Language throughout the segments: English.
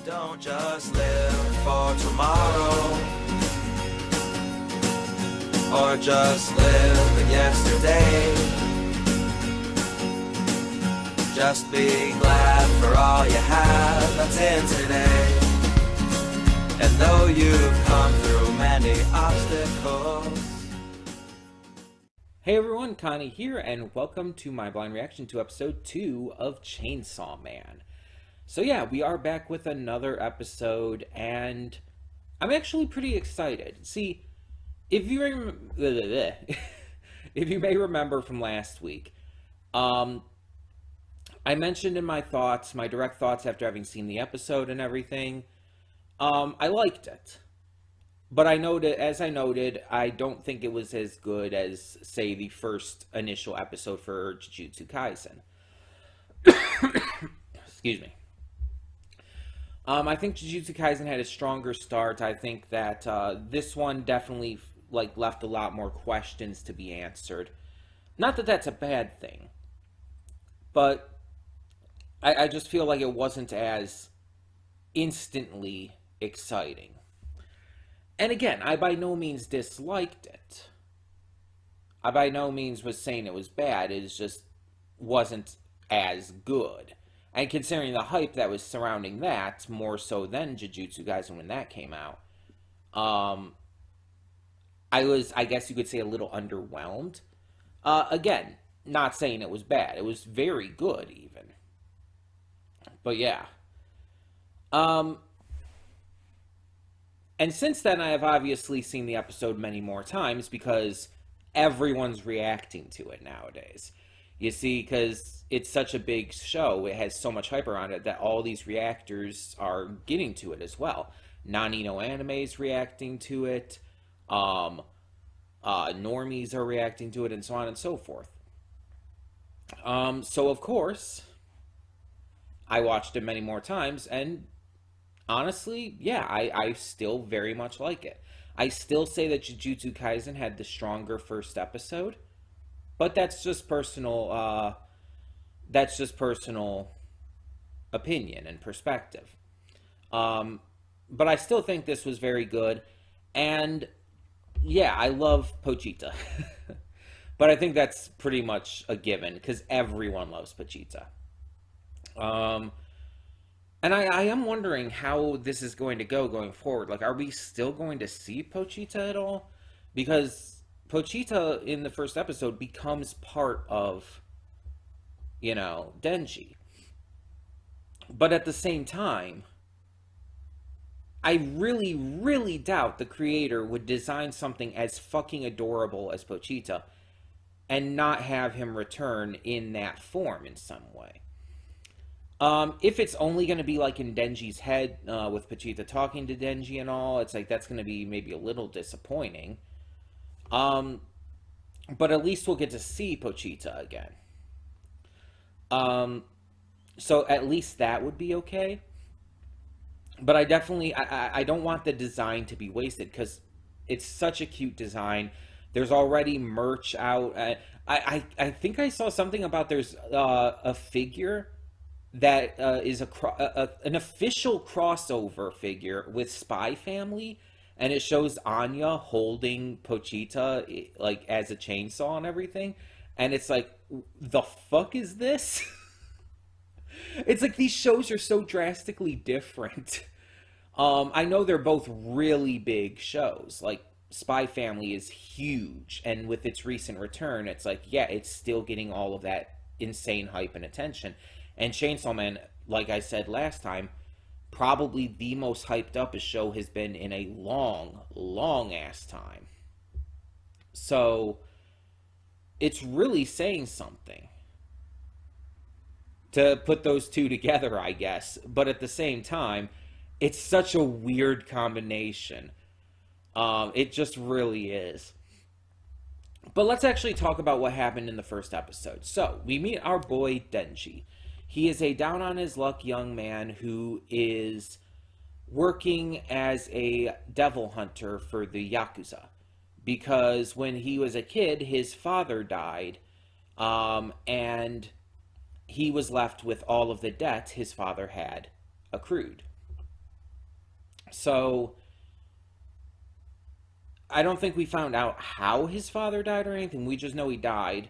Don't just live for tomorrow, or just live in yesterday. Just be glad for all you have that's in today. And though you've come through many obstacles. Hey everyone, Connie here, and welcome to my blind reaction to episode 2 of Chainsaw Man. So yeah, we are back with another episode, and I'm actually pretty excited. See, if you may remember from last week, I mentioned in my thoughts, my direct thoughts after having seen the episode and everything, I liked it. But as I noted, I don't think it was as good as, say, the first initial episode for Jujutsu Kaisen. Excuse me. I think Jujutsu Kaisen had a stronger start. I think that this one definitely left a lot more questions to be answered. Not that that's a bad thing, but I just feel like it wasn't as instantly exciting. And again, I by no means disliked it. I by no means was saying it was bad. It just wasn't as good. And considering the hype that was surrounding that, more so than Jujutsu Kaisen when that came out, I was, I guess you could say, a little underwhelmed. Again, not saying it was bad. It was very good, even. But yeah. And since then, I have obviously seen the episode many more times because everyone's reacting to it nowadays. You see, because it's such a big show, it has so much hype around it that all these reactors are getting to it as well. Nani no Anime is reacting to it. Normies are reacting to it, and so on and so forth. So of course, I watched it many more times, and honestly, yeah, I still very much like it. I still say that Jujutsu Kaisen had the stronger first episode, but that's just personal opinion and perspective. But I still think this was very good, and yeah, I love Pochita. But I think that's pretty much a given, because everyone loves Pochita. And I am wondering how this is going to go going forward. Like, are we still going to see Pochita at all? Because Pochita in the first episode becomes part of, Denji. But at the same time, I really, really doubt the creator would design something as fucking adorable as Pochita and not have him return in that form in some way. If it's only going to be like in Denji's head, with Pochita talking to Denji and all, it's like that's going to be maybe a little disappointing. But at least we'll get to see Pochita again. So at least that would be okay. But I definitely, I don't want the design to be wasted, because it's such a cute design. There's already merch out. I think I saw something about there's a figure that is an official crossover figure with Spy Family, and it shows Anya holding Pochita like as a chainsaw and everything, and it's like, the fuck is this? It's like these shows are so drastically different. I know they're both really big shows. Like, Spy Family is huge, and with its recent return, it's like, yeah, it's still getting all of that insane hype and attention. And Chainsaw Man, like I said last time, probably the most hyped up a show has been in a long, long ass time. So, it's really saying something to put those two together, I guess. But at the same time, it's such a weird combination. It just really is. But let's actually talk about what happened in the first episode. So, we meet our boy Denji. He is a down-on-his-luck young man who is working as a devil hunter for the Yakuza. Because when he was a kid, his father died, and he was left with all of the debt his father had accrued. So I don't think we found out how his father died or anything. We just know he died.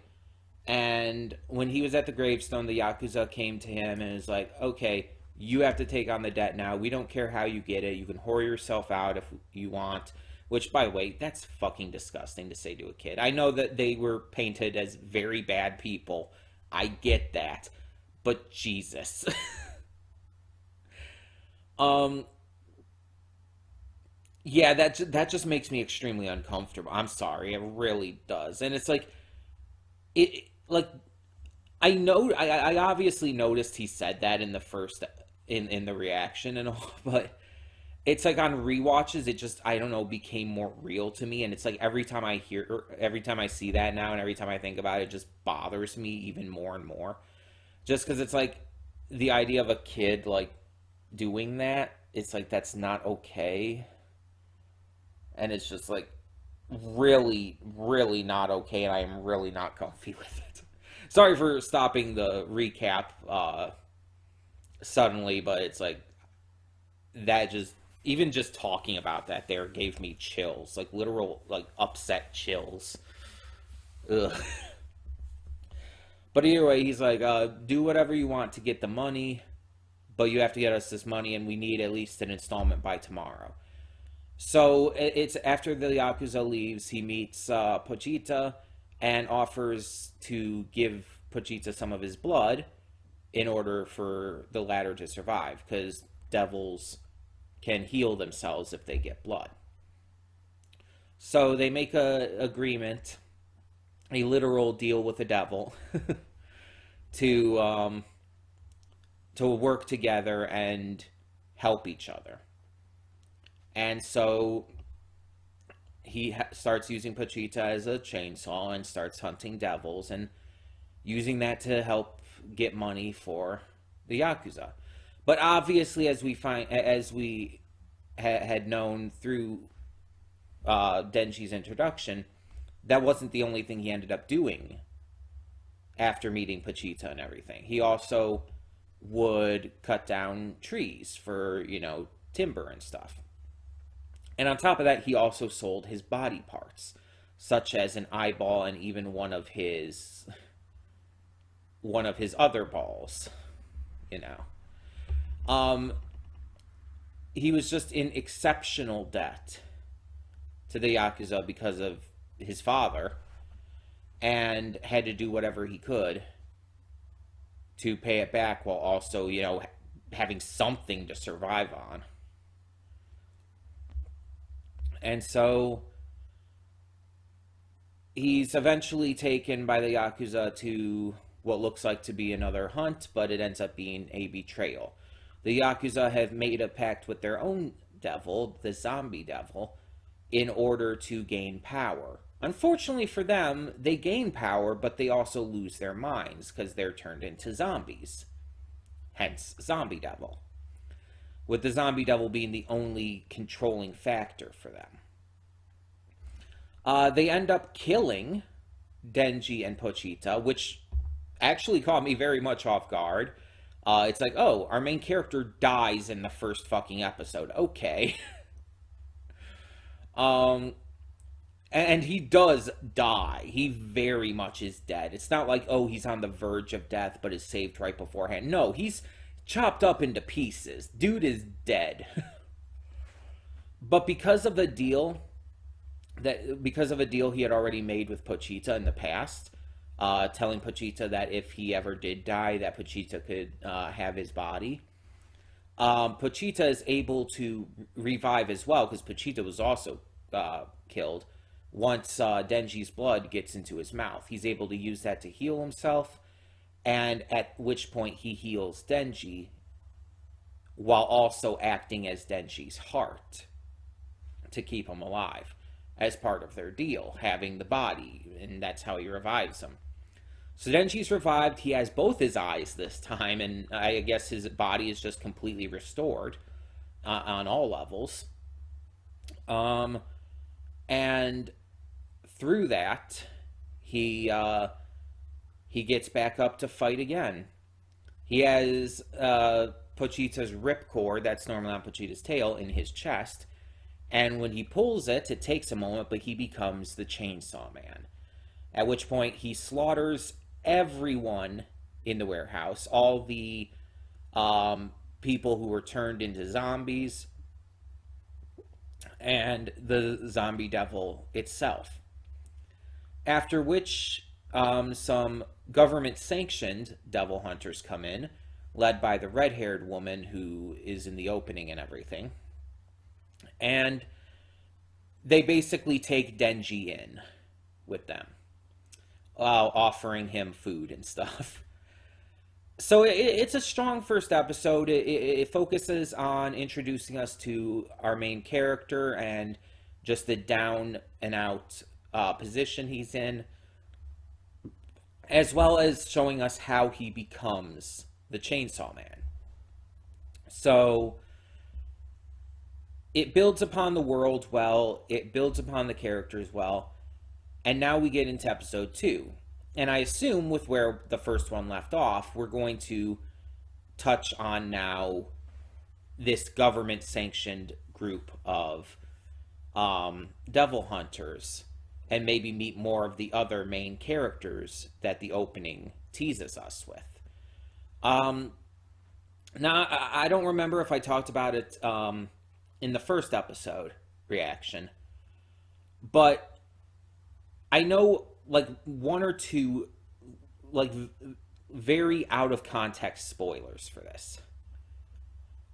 And when he was at the gravestone, the Yakuza came to him and was like, okay, you have to take on the debt now. We don't care how you get it. You can whore yourself out if you want. Which, by the way, that's fucking disgusting to say to a kid. I know that they were painted as very bad people. I get that. But Jesus. um, yeah, that just makes me extremely uncomfortable. I'm sorry, it really does. And it's like, like I know I obviously noticed he said that in the first in the reaction and all, but it's like on rewatches it just, I don't know, became more real to me, and it's like every time I hear or every time I see that now and every time I think about it, it just bothers me even more and more. Just cuz it's like the idea of a kid like doing that, it's like that's not okay, and it's just like really really not okay, and I am really not comfy with it. Sorry for stopping the recap suddenly, but it's like that just, even just talking about that there gave me chills, like literal like upset chills. Ugh. But either way, he's like, do whatever you want to get the money, but you have to get us this money, and we need at least an installment by tomorrow. So it's after the Yakuza leaves, he meets Pochita and offers to give Pochita some of his blood in order for the latter to survive, because devils can heal themselves if they get blood. So they make a agreement, a literal deal with the devil, to to work together and help each other. And so he starts using Pochita as a chainsaw and starts hunting devils and using that to help get money for the Yakuza. But obviously, as we had known through Denji's introduction, that wasn't the only thing he ended up doing after meeting Pochita and everything. He also would cut down trees for, timber and stuff. And on top of that, he also sold his body parts, such as an eyeball and even one of his other balls, you know. He was just in exceptional debt to the Yakuza because of his father, and had to do whatever he could to pay it back while also, having something to survive on. And so he's eventually taken by the Yakuza to what looks like to be another hunt, but it ends up being a betrayal. The Yakuza have made a pact with their own devil, the zombie devil, in order to gain power. Unfortunately for them, they gain power, but they also lose their minds because they're turned into zombies. Hence, zombie devil. With the zombie devil being the only controlling factor for them. They end up killing Denji and Pochita, which actually caught me very much off guard. It's like, oh, our main character dies in the first fucking episode. Okay. And he does die. He very much is dead. It's not like, oh, he's on the verge of death, but is saved right beforehand. No, he's chopped up into pieces. Dude is dead. But because of a deal he had already made with Pochita in the past, telling Pochita that if he ever did die, that Pochita could have his body. Pochita is able to revive as well, because Pochita was also killed. Once Denji's blood gets into his mouth, he's able to use that to heal himself, and at which point he heals Denji while also acting as Denji's heart to keep him alive as part of their deal, having the body, and that's how he revives him. So Denji's revived. He has both his eyes this time, and I guess his body is just completely restored on all levels. And through that, he gets back up to fight again. He has Pochita's ripcord that's normally on Pochita's tail in his chest. And when he pulls it, it takes a moment, but he becomes the Chainsaw Man. At which point he slaughters everyone in the warehouse, all the people who were turned into zombies, and the zombie devil itself. After which some government-sanctioned devil hunters come in, led by the red-haired woman who is in the opening and everything. And they basically take Denji in with them, offering him food and stuff. So it's a strong first episode. It focuses on introducing us to our main character and just the down and out position he's in, as well as showing us how he becomes the Chainsaw Man. So it builds upon the world well, it builds upon the characters well, and now we get into episode 2. And I assume with where the first one left off, we're going to touch on now this government-sanctioned group of devil hunters, and maybe meet more of the other main characters that the opening teases us with. Now, I don't remember if I talked about it in the first episode reaction, but I know like one or two like very out of context spoilers for this.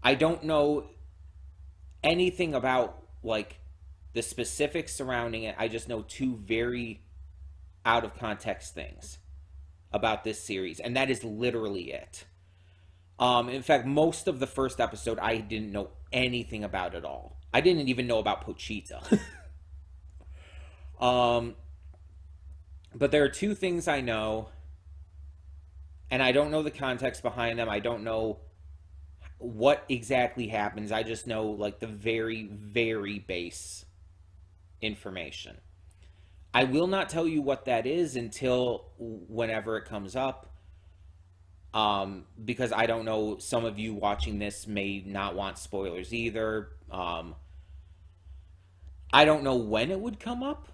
I don't know anything about like the specifics surrounding it. I just know two very out of context things about this series, and that is literally it. In fact, most of the first episode I didn't know anything about at all. I didn't even know about Pochita. But there are two things I know, and I don't know the context behind them. I don't know what exactly happens. I just know like the very, very base information. I will not tell you what that is until whenever it comes up, because I don't know, some of you watching this may not want spoilers either. I don't know when it would come up.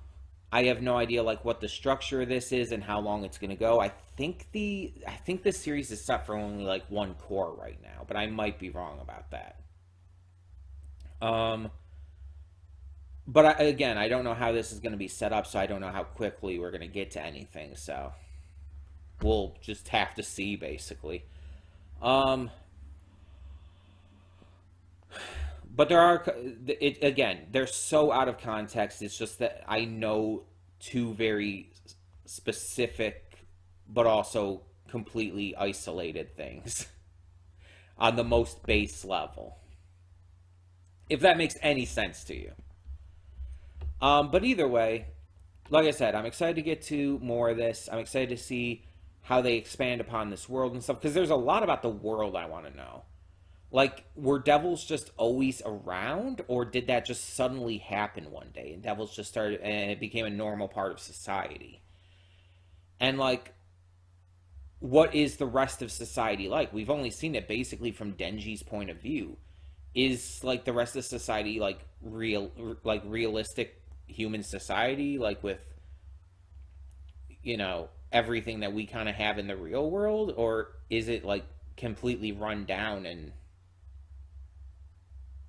I have no idea like what the structure of this is and how long it's going to go. I think this series is set for only like one core right now, but I might be wrong about that. But again, I don't know how this is going to be set up, so I don't know how quickly we're going to get to anything. So we'll just have to see, basically. But there are, again, they're so out of context. It's just that I know two very specific, but also completely isolated things on the most base level. If that makes any sense to you. But either way, like I said, I'm excited to get to more of this. I'm excited to see how they expand upon this world and stuff, because there's a lot about the world I want to know. Like, were devils just always around, or did that just suddenly happen one day and devils just started and it became a normal part of society? And like, what is the rest of society like? We've only seen it basically from Denji's point of view. Is like the rest of society like realistic human society, like with, you know, everything that we kind of have in the real world, or is it like completely run down and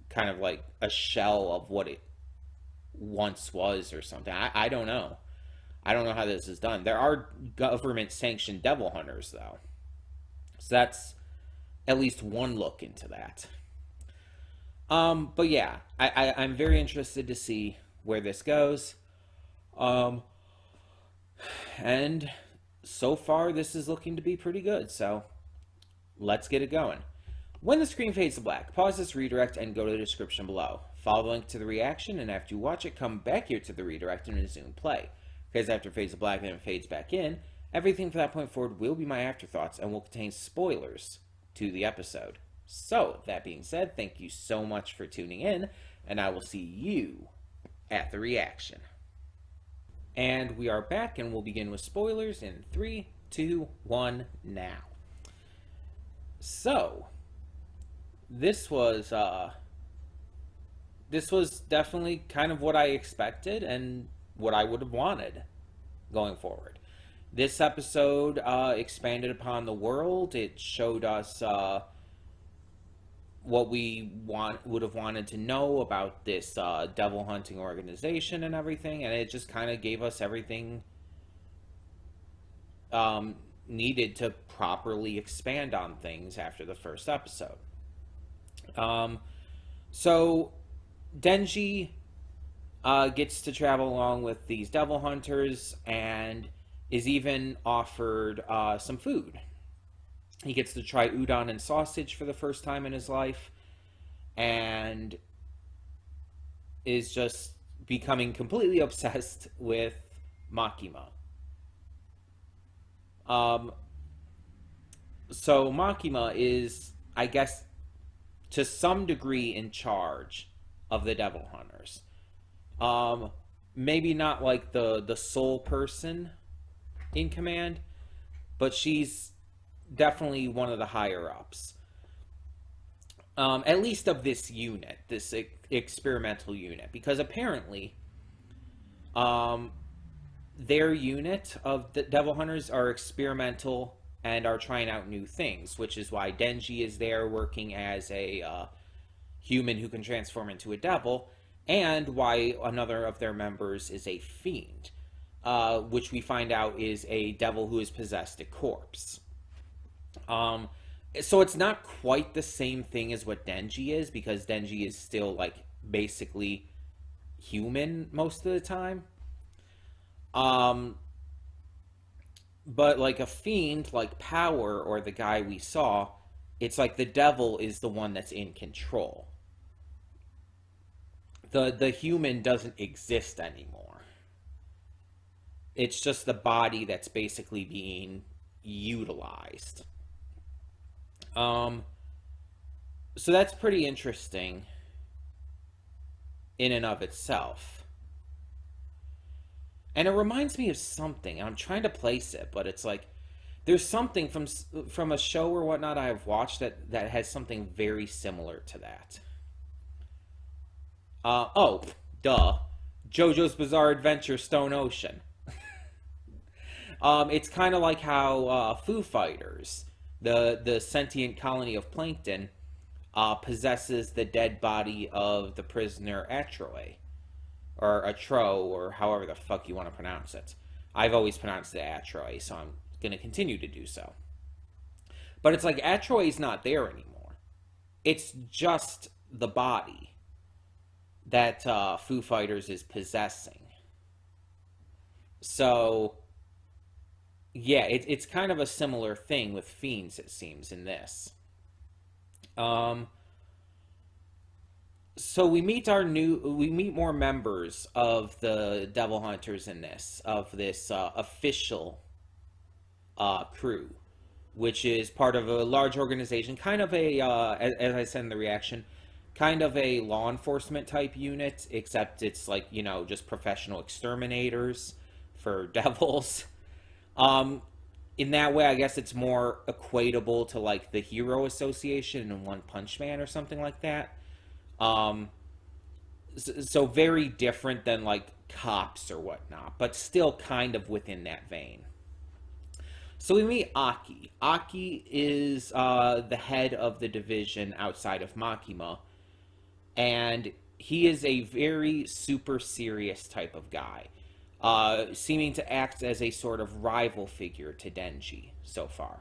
kind of like a shell of what it once was or something? I don't know. I don't know how this is done. There are government-sanctioned devil hunters, though. So that's at least one look into that. But yeah, I'm very interested to see where this goes. And so far, this is looking to be pretty good. So let's get it going. When the screen fades to black, pause this redirect and go to the description below. Follow the link to the reaction, and after you watch it, come back here to the redirect and resume play. Because after it fades to black and it fades back in, everything from that point forward will be my afterthoughts and will contain spoilers to the episode. So, that being said, thank you so much for tuning in, and I will see you at the reaction. And we are back, and we'll begin with spoilers in 3, 2, 1, now. So, this was definitely kind of what I expected and what I would have wanted going forward. This episode expanded upon the world. It showed us what we would have wanted to know about this devil hunting organization and everything, and it just kind of gave us everything needed to properly expand on things after the first episode. So Denji gets to travel along with these devil hunters and is even offered some food. He gets to try udon and sausage for the first time in his life and is just becoming completely obsessed with Makima. So Makima is, I guess, to some degree in charge of the devil hunters. Maybe not like the sole person in command, but she's definitely one of the higher ups. At least of this unit, this experimental unit, because apparently their unit of the devil hunters are experimental and are trying out new things, which is why Denji is there working as a human who can transform into a devil, and why another of their members is a fiend, which we find out is a devil who has possessed a corpse. So it's not quite the same thing as what Denji is, because Denji is still like basically human most of the time. But like a fiend, like Power or the guy we saw, it's like the devil is the one that's in control. The human doesn't exist anymore. It's just the body that's basically being utilized. So that's pretty interesting in and of itself. And it reminds me of something. I'm trying to place it, but it's like there's something from a show or whatnot I have watched that has something very similar to that. Oh, duh. JoJo's Bizarre Adventure Stone Ocean. It's kind of like how Foo Fighters, the sentient colony of plankton, possesses the dead body of the prisoner Atroy, or Atro, or however the fuck you want to pronounce it. I've always pronounced it Atroy, so I'm going to continue to do so. But it's like Atroy's not there anymore. It's just the body that Foo Fighters is possessing. So, yeah, it's kind of a similar thing with fiends, it seems, in this. So we meet more members of the Devil Hunters in this, of this official crew, which is part of a large organization, kind of a, as I said in the reaction, kind of a law enforcement type unit, except it's like, you know, just professional exterminators for devils. In that way, I guess it's more equatable to like the Hero Association and One Punch Man or something like that. So very different than like cops or whatnot, but still kind of within that vein. So we meet Aki. Aki is the head of the division outside of Makima, and he is a very super serious type of guy, seeming to act as a sort of rival figure to Denji so far.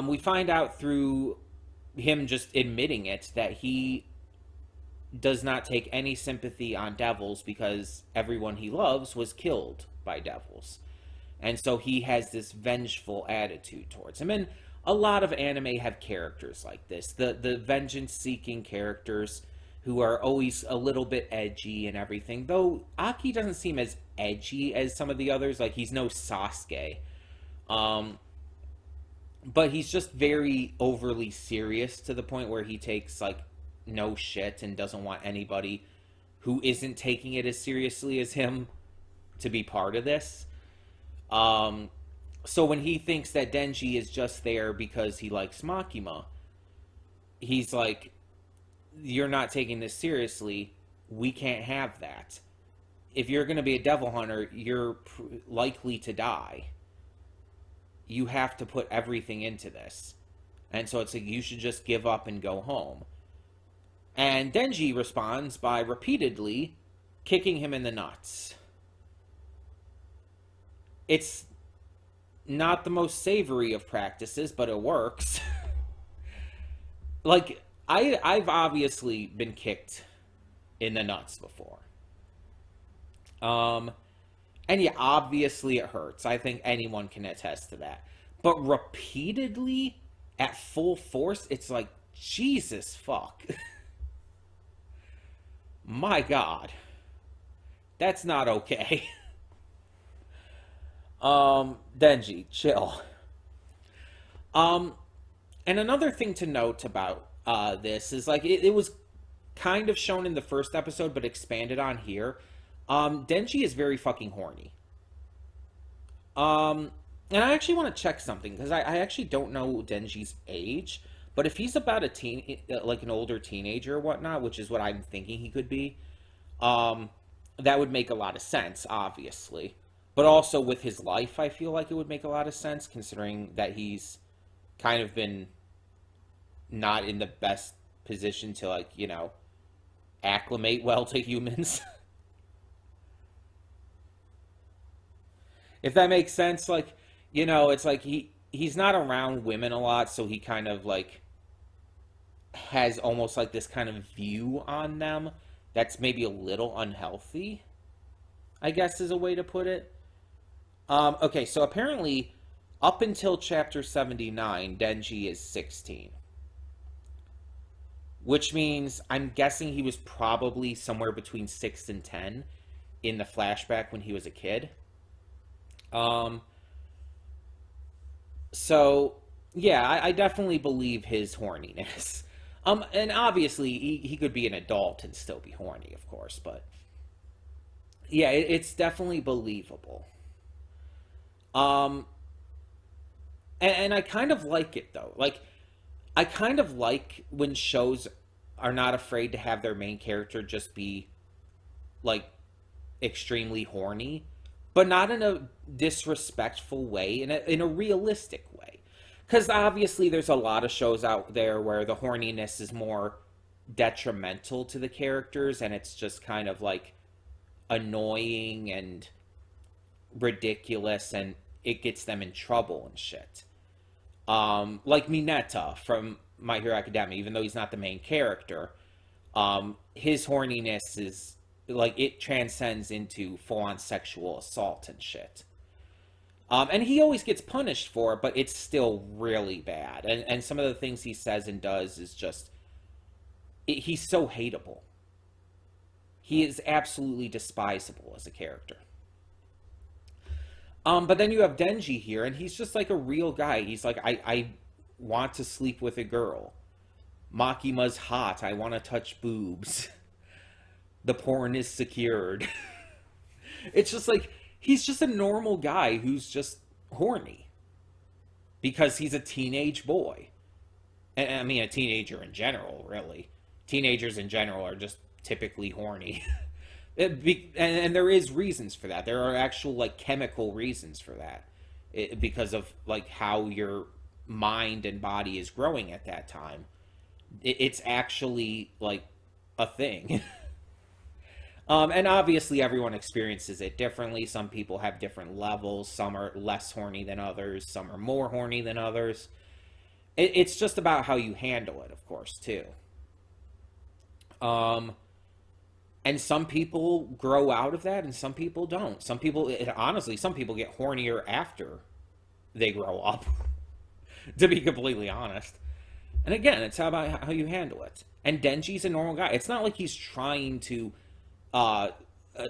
We find out through him just admitting it that he does not take any sympathy on devils because everyone he loves was killed by devils. And so he has this vengeful attitude towards him. And a lot of anime have characters like this. The vengeance-seeking characters who are always a little bit edgy and everything. Though Aki doesn't seem as edgy as some of the others. Like, he's no Sasuke. But he's just very overly serious to the point where he takes, like, no shit and doesn't want anybody who isn't taking it as seriously as him to be part of this. So when he thinks that Denji is just there because he likes Makima, he's like, you're not taking this seriously. We can't have that. If you're going to be a devil hunter, you're likely to die. You have to put everything into this. And so it's like, you should just give up and go home. And Denji responds by repeatedly kicking him in the nuts. It's not the most savory of practices, but it works. Like, I've obviously been kicked in the nuts before. And yeah, obviously it hurts. I think anyone can attest to that. But repeatedly, at full force, it's like, Jesus fuck. My God. That's not okay. Denji, chill. And another thing to note about this is, like, it was kind of shown in the first episode, but expanded on here. Denji is very fucking horny. And I actually want to check something, because I actually don't know Denji's age, but if he's about like an older teenager or whatnot, which is what I'm thinking he could be, that would make a lot of sense, obviously. But also with his life, I feel like it would make a lot of sense, considering that he's kind of been not in the best position to, like, you know, acclimate well to humans. If that makes sense, like, you know, it's like he's not around women a lot, so he kind of, like, has almost like this kind of view on them that's maybe a little unhealthy, I guess is a way to put it. Okay, so apparently up until chapter 79, Denji is 16. Which means I'm guessing he was probably somewhere between 6 and 10 in the flashback when he was a kid. So, yeah, I definitely believe his horniness. And obviously, he could be an adult and still be horny, of course, but yeah, it's definitely believable. And I kind of like it, though. Like, I kind of like when shows are not afraid to have their main character just be, like, extremely horny, but not in a disrespectful way, in a realistic way. Because obviously there's a lot of shows out there where the horniness is more detrimental to the characters, and it's just kind of, like, annoying and ridiculous, and it gets them in trouble and shit. Like Mineta from My Hero Academia, even though he's not the main character, his horniness is, like, it transcends into full-on sexual assault and shit. And he always gets punished for it, but it's still really bad. And some of the things he says and does is just, he's so hateable. He is absolutely despisable as a character. But then you have Denji here, and he's just like a real guy. He's like, I want to sleep with a girl. Makima's hot. I want to touch boobs. The porn is secured. It's just like, he's just a normal guy who's just horny. Because he's a teenage boy. And I mean, a teenager in general, really. Teenagers in general are just typically horny. And there is reasons for that. There are actual, like, chemical reasons for that. Because of, like, how your mind and body is growing at that time. It's actually, like, a thing. And obviously everyone experiences it differently. Some people have different levels. Some are less horny than others. Some are more horny than others. It's just about how you handle it, of course, too. And some people grow out of that, and some people don't. Honestly, some people get hornier after they grow up, to be completely honest. And again, it's about how you handle it. And Denji's a normal guy. It's not like he's trying to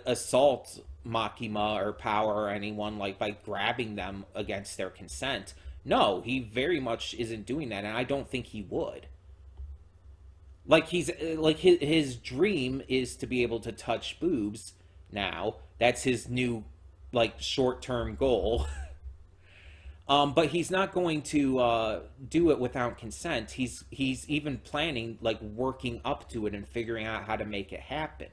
assault Makima or Power or anyone, like, by grabbing them against their consent. No, he very much isn't doing that, and I don't think he would. Like, he's, like, his dream is to be able to touch boobs now. That's his new, like, short-term goal. But he's not going to do it without consent. He's even planning, like, working up to it and figuring out how to make it happen.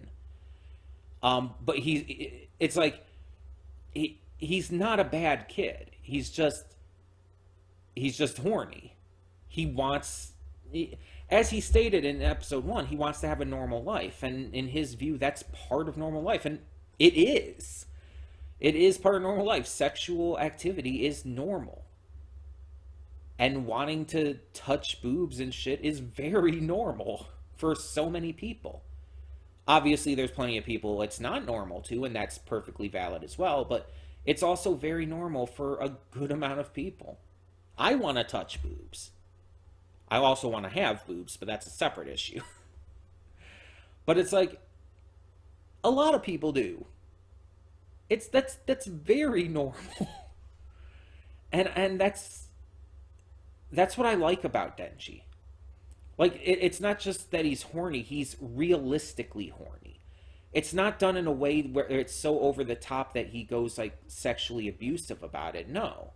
But it's like he's not a bad kid. He's just horny. He wants, as he stated in episode 1, he wants to have a normal life, and in his view, that's part of normal life, and it is. It is part of normal life. Sexual activity is normal. And wanting to touch boobs and shit is very normal for so many people. Obviously, there's plenty of people it's not normal to, and that's perfectly valid as well, but it's also very normal for a good amount of people. I want to touch boobs. I also want to have boobs, but that's a separate issue. But it's like, a lot of people do. That's very normal. And that's what I like about Denji. Like, it's not just that he's horny, he's realistically horny. It's not done in a way where it's so over the top that he goes, like, sexually abusive about it. No.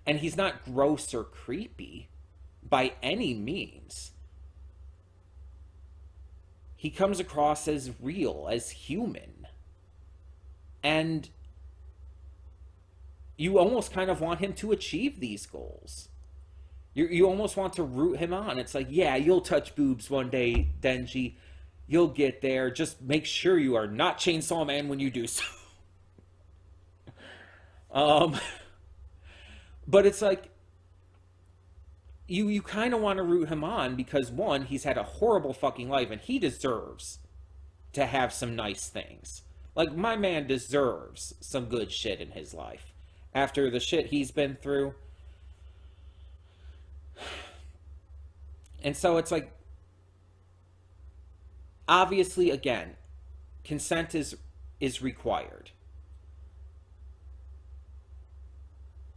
And he's not gross or creepy by any means. He comes across as real, as human. And you almost kind of want him to achieve these goals. You almost want to root him on. It's like, yeah, you'll touch boobs one day, Denji. You'll get there. Just make sure you are not Chainsaw Man when you do so. But it's like, you kind of want to root him on because, one, he's had a horrible fucking life and he deserves to have some nice things. Like, my man deserves some good shit in his life. After the shit he's been through. And so it's like, obviously, again, consent is required.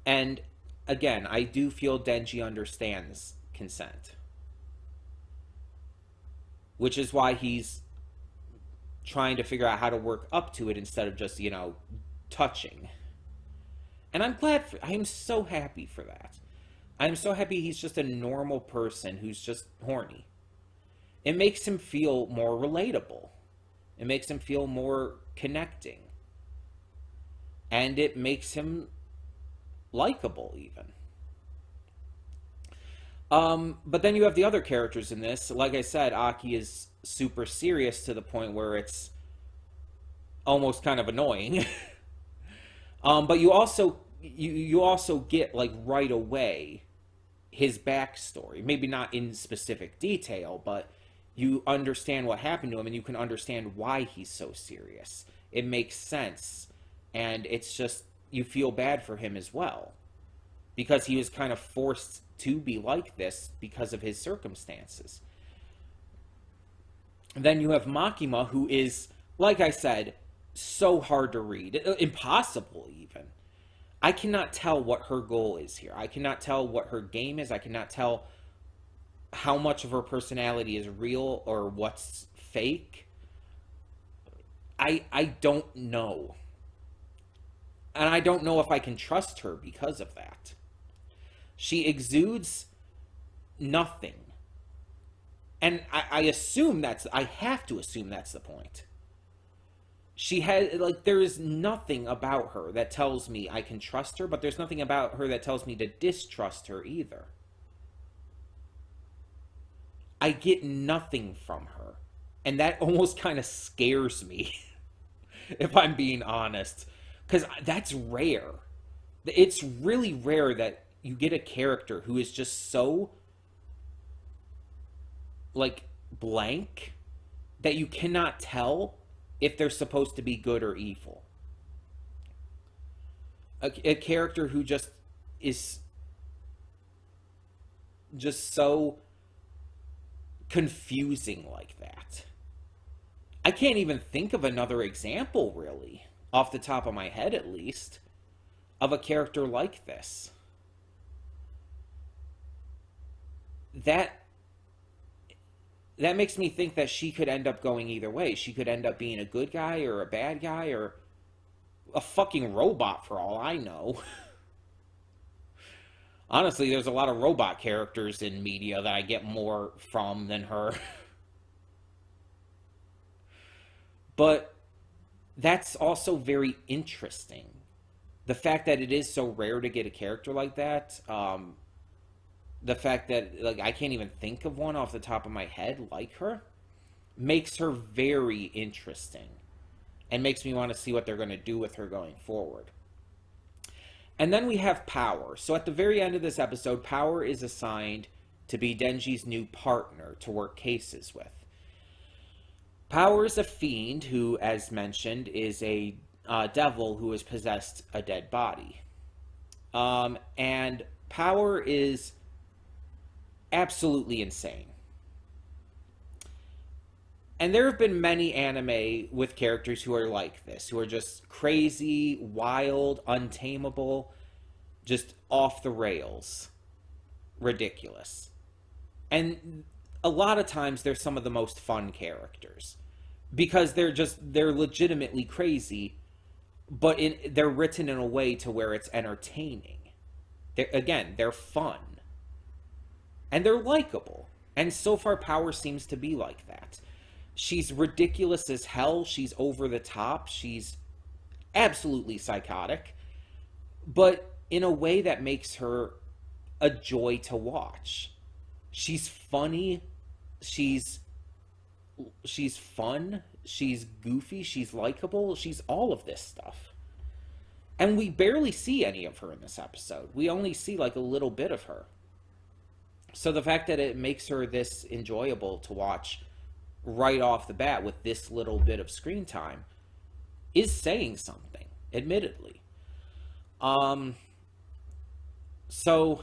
And again, I do feel Denji understands consent. Which is why he's trying to figure out how to work up to it instead of just, touching. And I am so happy for that. I'm so happy he's just a normal person who's just horny. It makes him feel more relatable. It makes him feel more connecting. And it makes him likable, even. But then you have the other characters in this. Like I said, Aki is super serious to the point where it's almost kind of annoying. But you also get, like, right away his backstory. Maybe not in specific detail, but you understand what happened to him and you can understand why he's so serious. It makes sense. And it's just, you feel bad for him as well. Because he was kind of forced to be like this because of his circumstances. And then you have Makima, who is, like I said, so hard to read. Impossible, even. I cannot tell what her goal is here. I cannot tell what her game is. I cannot tell how much of her personality is real or what's fake. I don't know. And I don't know if I can trust her because of that. She exudes nothing. And I have to assume that's the point. She has, like, there is nothing about her that tells me I can trust her, but there's nothing about her that tells me to distrust her either. I get nothing from her. And that almost kind of scares me, if I'm being honest. Because that's rare. It's really rare that you get a character who is just so, like, blank that you cannot tell if they're supposed to be good or evil. A character who just is just so confusing like that. I can't even think of another example, really, off the top of my head at least, of a character like this. That makes me think that she could end up going either way. She could end up being a good guy or a bad guy or a fucking robot for all I know. Honestly, there's a lot of robot characters in media that I get more from than her. But that's also very interesting. The fact that it is so rare to get a character like that, the fact that like I can't even think of one off the top of my head like her, makes her very interesting and makes me want to see what they're going to do with her going forward. And then we have Power. So at the very end of this episode, Power is assigned to be Denji's new partner to work cases with. Power is a fiend who, as mentioned, is a devil who has possessed a dead body. And Power is absolutely insane. And there have been many anime with characters who are like this, who are just crazy, wild, untamable, just off the rails, ridiculous. And a lot of times they're some of the most fun characters because they're legitimately crazy, but they're written in a way to where it's entertaining. They're fun. And they're likable. And so far Power seems to be like that. She's ridiculous as hell. She's over the top. She's absolutely psychotic. But in a way that makes her a joy to watch. She's funny. She's fun. She's goofy. She's likable. She's all of this stuff. And we barely see any of her in this episode. We only see like a little bit of her. So the fact that it makes her this enjoyable to watch right off the bat with this little bit of screen time is saying something, admittedly. So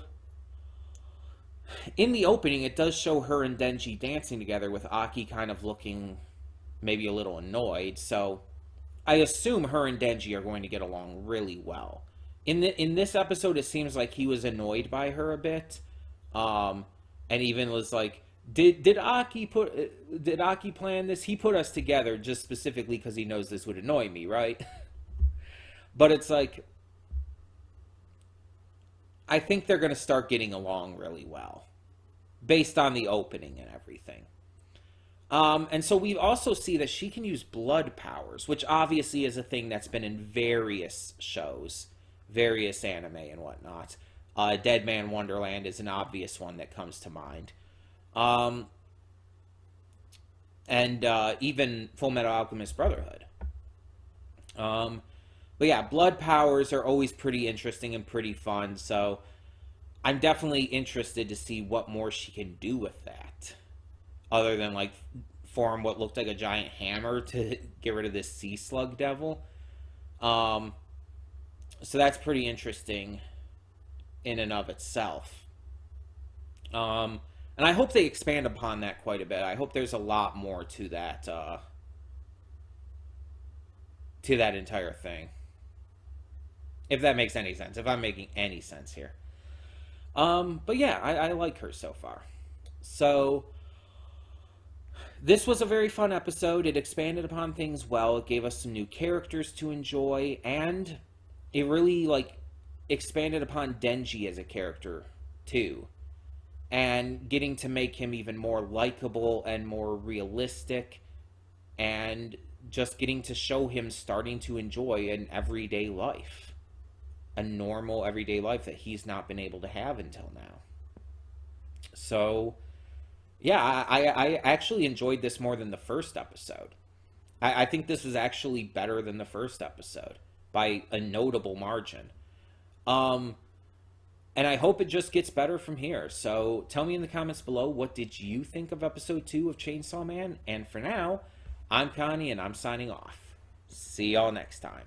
in the opening, it does show her and Denji dancing together with Aki kind of looking maybe a little annoyed. So I assume her and Denji are going to get along really well. In this episode, it seems like he was annoyed by her a bit, and even was like, Did Aki plan this? He put us together just specifically because he knows this would annoy me, right? But it's like, I think they're going to start getting along really well based on the opening and everything. And so we also see that she can use blood powers, which obviously is a thing that's been in various shows, various anime and whatnot. Dead Man Wonderland is an obvious one that comes to mind. And even Full Metal Alchemist Brotherhood. But yeah, blood powers are always pretty interesting and pretty fun, so I'm definitely interested to see what more she can do with that. Other than, like, form what looked like a giant hammer to get rid of this sea slug devil. So that's pretty interesting in and of itself. And I hope they expand upon that quite a bit. I hope there's a lot more to that entire thing. If that makes any sense. If I'm making any sense here. But yeah, I like her so far. So this was a very fun episode. It expanded upon things well. It gave us some new characters to enjoy, and it really like expanded upon Denji as a character too. And getting to make him even more likable and more realistic, and just getting to show him starting to enjoy an everyday life. A normal everyday life that he's not been able to have until now. So, yeah, I actually enjoyed this more than the first episode. I think this is actually better than the first episode by a notable margin. And I hope it just gets better from here. So tell me in the comments below, what did you think of episode 2 of Chainsaw Man? And for now, I'm Connie and I'm signing off. See y'all next time.